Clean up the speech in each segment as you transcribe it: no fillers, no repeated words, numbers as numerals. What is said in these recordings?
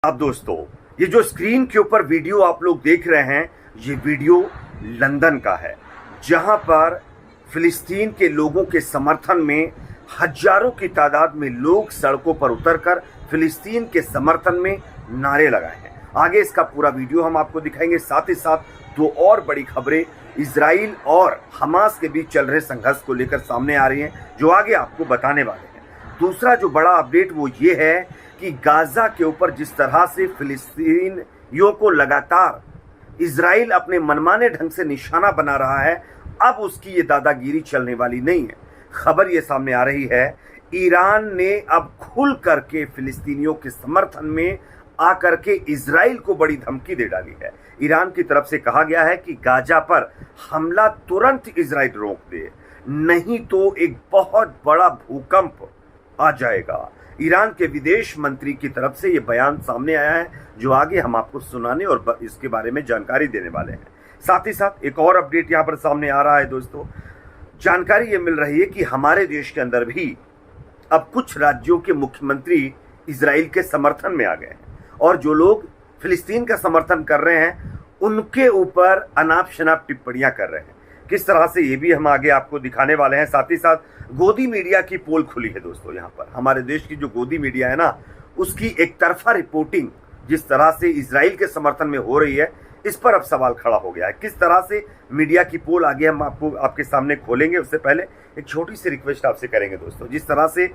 अब दोस्तों, ये जो स्क्रीन के ऊपर वीडियो आप लोग देख रहे हैं, ये वीडियो लंदन का है, जहां पर फिलिस्तीन के लोगों के समर्थन में हजारों की तादाद में लोग सड़कों पर उतरकर फिलिस्तीन के समर्थन में नारे लगाए हैं। आगे इसका पूरा वीडियो हम आपको दिखाएंगे। साथ ही साथ दो और बड़ी खबरें इजराइल और हमास के बीच चल रहे संघर्ष को लेकर सामने आ रही हैं, जो आगे आपको बताने वाले हैं। दूसरा जो बड़ा अपडेट वो ये है कि गाजा के ऊपर जिस तरह से फिलिस्तीनियों को लगातार इजराइल अपने मनमाने ढंग से निशाना बना रहा है, अब उसकी ये दादागिरी चलने वाली नहीं है। खबर ये सामने आ रही है, ईरान ने अब खुल करके फिलिस्तीनियों के समर्थन में आकर के इजराइल को बड़ी धमकी दे डाली है। ईरान की तरफ से कहा गया है कि गाजा पर हमला तुरंत इजराइल रोक दे, नहीं तो एक बहुत बड़ा भूकंप आ जाएगा। ईरान के विदेश मंत्री की तरफ से यह बयान सामने आया है, जो आगे हम आपको सुनाने और इसके बारे में जानकारी देने वाले हैं। साथ ही साथ एक और अपडेट यहां पर सामने आ रहा है दोस्तों। जानकारी ये मिल रही है कि हमारे देश के अंदर भी अब कुछ राज्यों के मुख्यमंत्री इजराइल के समर्थन में आ गए हैं, और जो लोग फिलिस्तीन का समर्थन कर रहे हैं उनके ऊपर अनाप शनाप टिप्पणियां कर रहे हैं। किस तरह से ये भी हम आगे आपको दिखाने वाले हैं। साथ ही साथ गोदी मीडिया की पोल खुली है दोस्तों। यहाँ पर हमारे देश की जो गोदी मीडिया है ना, उसकी एक तरफा रिपोर्टिंग जिस तरह से इजराइल के समर्थन में हो रही है, इस पर अब सवाल खड़ा हो गया है। किस तरह से मीडिया की पोल आगे हम आपके सामने खोलेंगे, उससे पहले एक छोटी सी रिक्वेस्ट आपसे करेंगे दोस्तों। जिस तरह से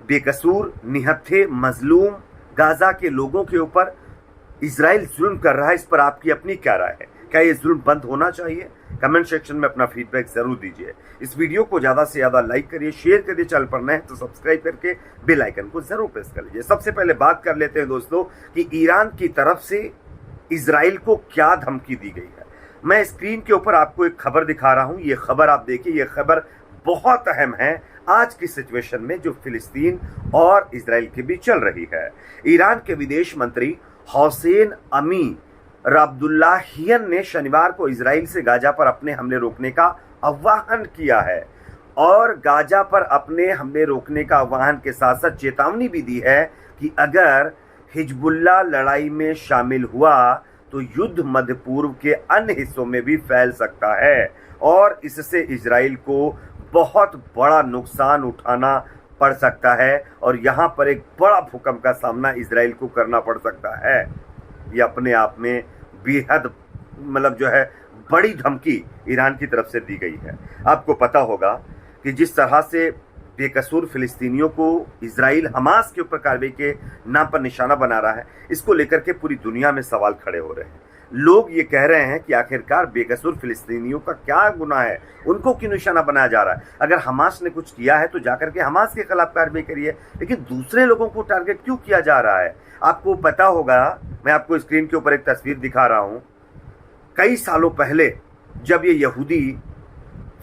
बेकसूर निहत्थे मजलूम गाजा के लोगों के ऊपर इजराइल जुल्म कर रहा है, इस पर आपकी अपनी क्या राय है? क्या ये जुल्म बंद होना चाहिए? कमेंट सेक्शन में अपना फीडबैक जरूर दीजिए। इस वीडियो को ज्यादा से ज्यादा लाइक करिए, शेयर करिए। चैनल पर नए हैं तो सब्सक्राइब करके बेल आइकन को जरूर प्रेस कर लीजिए। सबसे पहले बात कर लेते हैं दोस्तों कि ईरान की तरफ से इजराइल को क्या धमकी दी गई है। मैं स्क्रीन के ऊपर आपको एक खबर दिखा रहा हूं, ये खबर आप देखिए। ये खबर बहुत अहम है आज की सिचुएशन में जो फिलिस्तीन और इजराइल के बीच चल रही है। ईरान के विदेश मंत्री हुसैन अमीर अब्दुल्लाहियन ने शनिवार को इजराइल से गाजा पर अपने हमले रोकने का आह्वान किया है, और गाजा पर अपने हमले रोकने का आह्वान के साथ साथ चेतावनी भी दी है कि अगर हिजबुल्लाह लड़ाई में शामिल हुआ तो युद्ध मध्य पूर्व के अन्य हिस्सों में भी फैल सकता है, और इससे इजराइल को बहुत बड़ा नुकसान उठाना पड़ सकता है, और यहाँ पर एक बड़ा भूकंप का सामना इजराइल को करना पड़ सकता है। ये अपने आप में बेहद जो है बड़ी धमकी ईरान की तरफ से दी गई है। आपको पता होगा कि जिस तरह से बेकसूर फिलिस्तीनियों को इजराइल हमास के ऊपर कार्रवाई के नाम पर निशाना बना रहा है, इसको लेकर के पूरी दुनिया में सवाल खड़े हो रहे हैं। लोग ये कह रहे हैं कि आखिरकार बेकसूर फिलिस्तीनियों का क्या गुनाह है, उनको क्यों निशाना बनाया जा रहा है? अगर हमास ने कुछ किया है तो जाकर के हमास के खिलाफ कार्रवाई करिए, लेकिन दूसरे लोगों को टारगेट क्यों किया जा रहा है? आपको पता होगा, मैं आपको स्क्रीन के ऊपर एक तस्वीर दिखा रहा हूं। कई सालों पहले जब ये यहूदी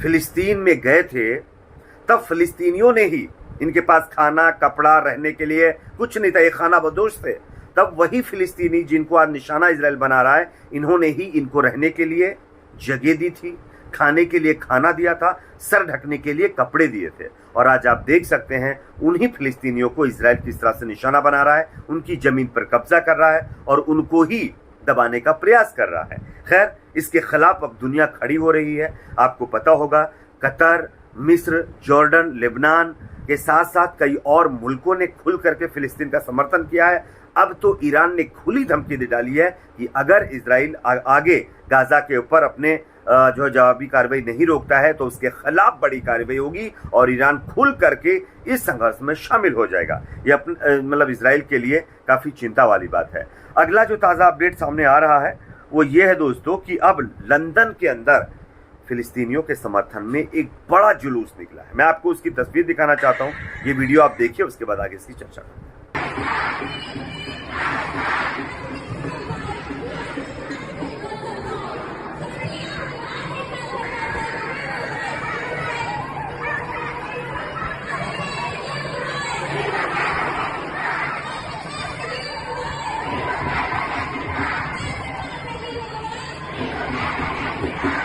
फिलिस्तीन में गए थे, तब फिलिस्तीनियों ने ही, इनके पास खाना कपड़ा रहने के लिए कुछ नहीं था, ये खाना बदोश थे, तब वही फिलिस्तीनी जिनको आज निशाना इजराइल बना रहा है, इन्होंने ही इनको रहने के लिए जगह दी थी, खाने के लिए खाना दिया था, सर ढकने के लिए कपड़े दिए थे। और आज आप देख सकते हैं उन्हीं फिलिस्तीनियों को इजराइल किस तरह से निशाना बना रहा है, उनकी जमीन पर कब्जा कर रहा है और उनको ही दबाने का प्रयास कर रहा है। खैर, इसके खिलाफ अब दुनिया खड़ी हो रही है। आपको पता होगा कतर, मिस्र, जॉर्डन, लेबनान के साथ साथ कई और मुल्कों ने खुल करके फिलिस्तीन का समर्थन किया है। अब तो ईरान ने खुली धमकी दे डाली है कि अगर इजराइल आगे गाजा के ऊपर अपने जो जवाबी कार्रवाई नहीं रोकता है तो उसके खिलाफ बड़ी कार्रवाई होगी और ईरान खुल करके इस संघर्ष में शामिल हो जाएगा। ये इजराइल के लिए काफी चिंता वाली बात है। अगला जो ताज़ा अपडेट सामने आ रहा है वो ये है दोस्तों कि अब लंदन के अंदर फिलिस्तीनियों के समर्थन में एक बड़ा जुलूस निकला है। मैं आपको उसकी तस्वीर दिखाना चाहता हूँ। ये वीडियो आप देखिए, उसके बाद आगे इसकी चर्चा करें।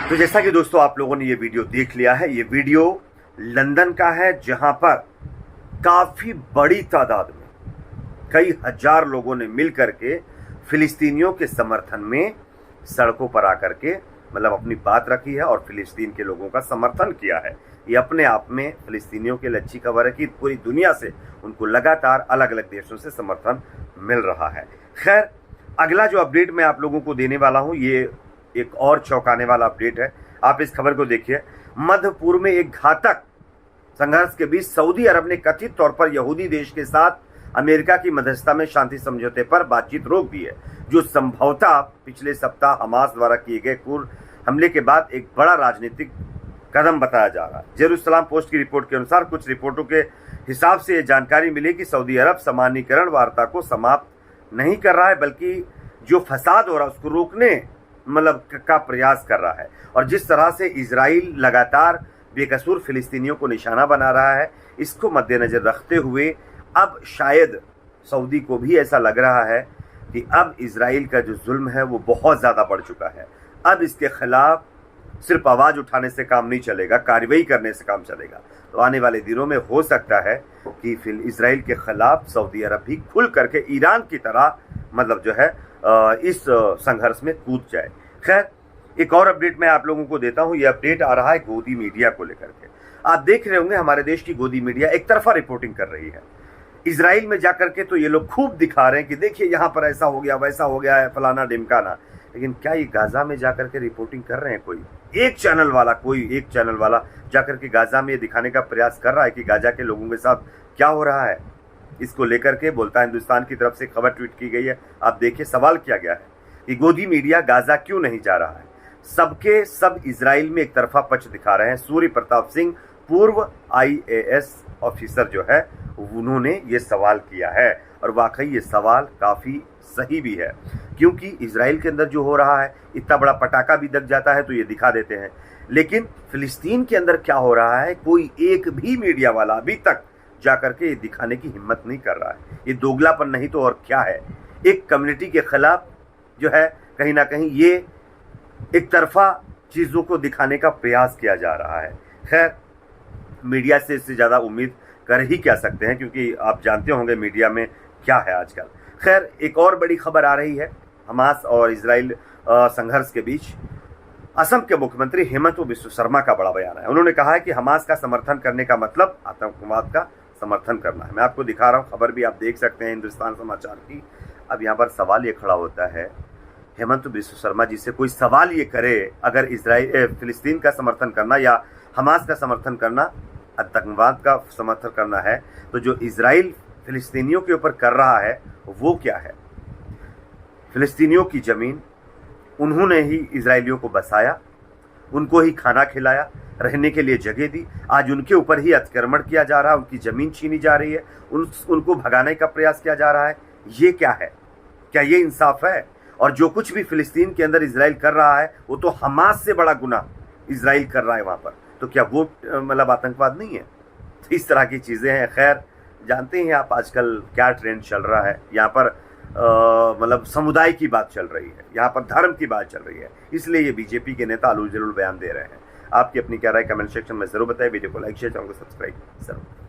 तो जैसा कि दोस्तों आप लोगों ने ये वीडियो देख लिया है, ये वीडियो लंदन का है, जहां पर काफी बड़ी तादाद में कई हजार लोगों ने मिल करके फिलिस्तीनियों के समर्थन में सड़कों पर आकर के मतलब अपनी बात रखी है और फिलिस्तीन के लोगों का समर्थन किया है। ये अपने आप में फिलिस्तीनियों के लिए अच्छी खबर है कि पूरी दुनिया से उनको लगातार अलग अलग देशों से समर्थन मिल रहा है। खैर, अगला जो अपडेट मैं आप लोगों को देने वाला हूं, ये एक और चौंकाने वाला अपडेट है। आप इस खबर को देखिए। मध्य पूर्व में एक घातक संघर्ष के बीच सऊदी अरब ने कथित तौर पर यहूदी देश के साथ अमेरिका की मध्यस्थता में शांति समझौते पर बातचीत रोक दी है, जो संभवतः पिछले सप्ताह हमास द्वारा किए गए क्रूर हमले के बाद एक बड़ा राजनीतिक कदम बताया जा रहा है। जेरूसलम पोस्ट की रिपोर्ट के अनुसार कुछ रिपोर्टों के हिसाब से यह जानकारी मिली कि सऊदी अरब सामान्यीकरण वार्ता को समाप्त नहीं कर रहा है, बल्कि जो फसाद हो रहा है उसको रोकने का प्रयास कर रहा है। और जिस तरह से इजराइल लगातार बेकसूर फिलिस्तीनियों को निशाना बना रहा है, इसको मद्देनजर रखते हुए अब शायद सऊदी को भी ऐसा लग रहा है कि अब इजराइल का जो जुल्म है वो बहुत ज़्यादा बढ़ चुका है। अब इसके खिलाफ सिर्फ आवाज़ उठाने से काम नहीं चलेगा, कार्रवाई करने से काम चलेगा। तो आने वाले दिनों में हो सकता है कि फिर इजराइल के खिलाफ सऊदी अरब भी खुल करके ईरान की तरह इस संघर्ष में कूद जाए। खैर, एक और अपडेट मैं आप लोगों को देता हूं। यह अपडेट आ रहा है गोदी मीडिया को लेकर के। आप देख रहे होंगे हमारे देश की गोदी मीडिया एक तरफा रिपोर्टिंग कर रही है। इजराइल में जाकर के तो ये लोग खूब दिखा रहे हैं कि देखिए यहाँ पर ऐसा हो गया, वैसा हो गया है, फलाना ढिमकाना। लेकिन क्या ये गाजा में जाकर के रिपोर्टिंग कर रहे हैं? कोई एक चैनल वाला जाकर के गाजा में ये दिखाने का प्रयास कर रहा है कि गाजा के लोगों के साथ क्या हो रहा है? इसको लेकर के बोलता हिंदुस्तान की तरफ से खबर ट्वीट की गई है। आप देखिए, सवाल किया गया है कि गोदी मीडिया गाजा क्यों नहीं जा रहा है। सबके सब इजराइल में एक तरफा पक्ष दिखा रहे हैं। सूर्य प्रताप सिंह, पूर्व IAS ऑफिसर जो है, उन्होंने ये सवाल किया है और वाकई ये सवाल काफ़ी सही भी है, क्योंकि इजराइल के अंदर जो हो रहा है, इतना बड़ा पटाखा भी दग जाता है तो ये दिखा देते हैं। लेकिन फिलिस्तीन के अंदर क्या हो रहा है, कोई एक भी मीडिया वाला अभी तक जाकर के ये दिखाने की हिम्मत नहीं कर रहा है। ये दोगलापन नहीं तो और क्या है? एक कम्युनिटी के खिलाफ जो है कहीं ना कहीं ये एक तरफा चीज़ों को दिखाने का प्रयास किया जा रहा है। खैर, मीडिया से इससे ज़्यादा उम्मीद कर ही क्या सकते हैं, क्योंकि आप जानते होंगे मीडिया में क्या है आजकल। खैर, एक और बड़ी खबर आ रही है हमास और इजराइल संघर्ष के बीच। असम के मुख्यमंत्री हेमंत बिस्व शर्मा का बड़ा बयान है। उन्होंने कहा है कि हमास का समर्थन करने का मतलब आतंकवाद का समर्थन करना है। मैं आपको दिखा रहा हूँ, खबर भी आप देख सकते हैं हिंदुस्तान समाचार की। अब यहाँ पर सवाल ये खड़ा होता है, हेमंत बिस्व शर्मा जी से कोई सवाल ये करे, अगर फिलिस्तीन का समर्थन करना या हमास का समर्थन करना आतंकवाद का समर्थन करना है, तो जो इजराइल फिलिस्तीनियों के ऊपर कर रहा है वो क्या है? फिलिस्तीनियों की ज़मीन उन्होंने ही इजराइलियों को बसाया, उनको ही खाना खिलाया, रहने के लिए जगह दी। आज उनके ऊपर ही अतिक्रमण किया जा रहा है, उनकी ज़मीन छीनी जा रही है, उनको भगाने का प्रयास किया जा रहा है। ये क्या है? क्या ये इंसाफ है? और जो कुछ भी फिलिस्तीन के अंदर इजराइल कर रहा है वो तो हमास से बड़ा गुनाह इजराइल कर रहा है वहाँ पर। तो क्या वो आतंकवाद नहीं है? तो इस तरह की चीज़ें हैं। खैर, जानते हैं आप आजकल क्या ट्रेंड चल रहा है। यहाँ पर समुदाय की बात चल रही है, यहाँ पर धर्म की बात चल रही है, इसलिए ये बीजेपी के नेता अलूल जलूल बयान दे रहे हैं। आपकी अपनी क्या राय कमेंट सेक्शन में जरूर बताएं। वीडियो को लाइक शेयर, चैनल को सब्सक्राइब जरूर।